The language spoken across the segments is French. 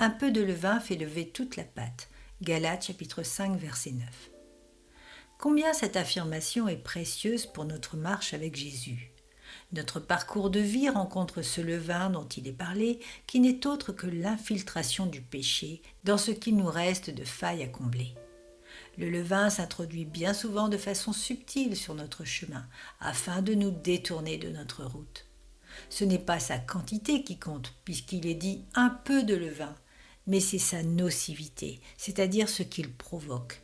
Un peu de levain fait lever toute la pâte. Galates chapitre 5 verset 9. Combien cette affirmation est précieuse pour notre marche avec Jésus. Notre parcours de vie rencontre ce levain dont il est parlé, qui n'est autre que l'infiltration du péché dans ce qu'il nous reste de failles à combler. Le levain s'introduit bien souvent de façon subtile sur notre chemin, afin de nous détourner de notre route. Ce n'est pas sa quantité qui compte, puisqu'il est dit un peu de levain, mais c'est sa nocivité, c'est-à-dire ce qu'il provoque.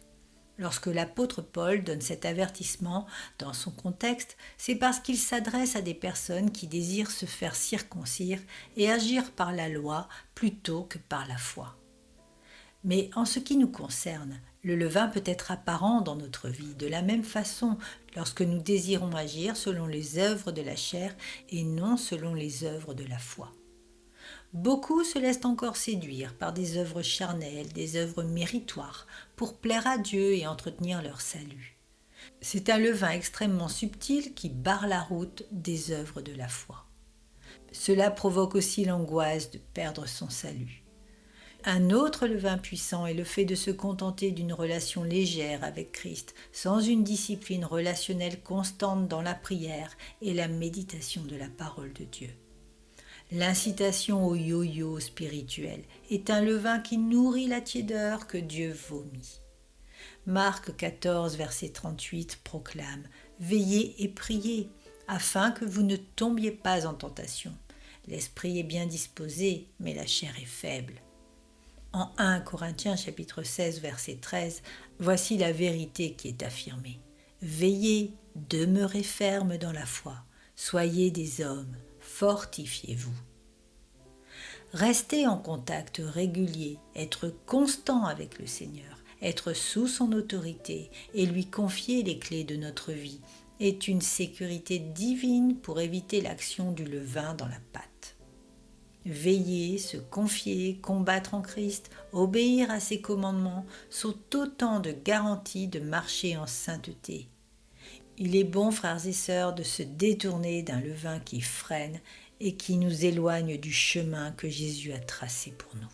Lorsque l'apôtre Paul donne cet avertissement dans son contexte, c'est parce qu'il s'adresse à des personnes qui désirent se faire circoncire et agir par la loi plutôt que par la foi. Mais en ce qui nous concerne, le levain peut être apparent dans notre vie de la même façon lorsque nous désirons agir selon les œuvres de la chair et non selon les œuvres de la foi. Beaucoup se laissent encore séduire par des œuvres charnelles, des œuvres méritoires, pour plaire à Dieu et entretenir leur salut. C'est un levain extrêmement subtil qui barre la route des œuvres de la foi. Cela provoque aussi l'angoisse de perdre son salut. Un autre levain puissant est le fait de se contenter d'une relation légère avec Christ, sans une discipline relationnelle constante dans la prière et la méditation de la parole de Dieu. L'incitation au yo-yo spirituel est un levain qui nourrit la tiédeur que Dieu vomit. Marc 14, verset 38 proclame « Veillez et priez, afin que vous ne tombiez pas en tentation. L'esprit est bien disposé, mais la chair est faible. » En 1 Corinthiens chapitre 16, verset 13, voici la vérité qui est affirmée. « Veillez, demeurez fermes dans la foi, soyez des hommes, fortifiez-vous. » Rester en contact régulier, être constant avec le Seigneur, être sous son autorité et lui confier les clés de notre vie est une sécurité divine pour éviter l'action du levain dans la pâte. Veiller, se confier, combattre en Christ, obéir à ses commandements sont autant de garanties de marcher en sainteté. Il est bon, frères et sœurs, de se détourner d'un levain qui freine et qui nous éloigne du chemin que Jésus a tracé pour nous.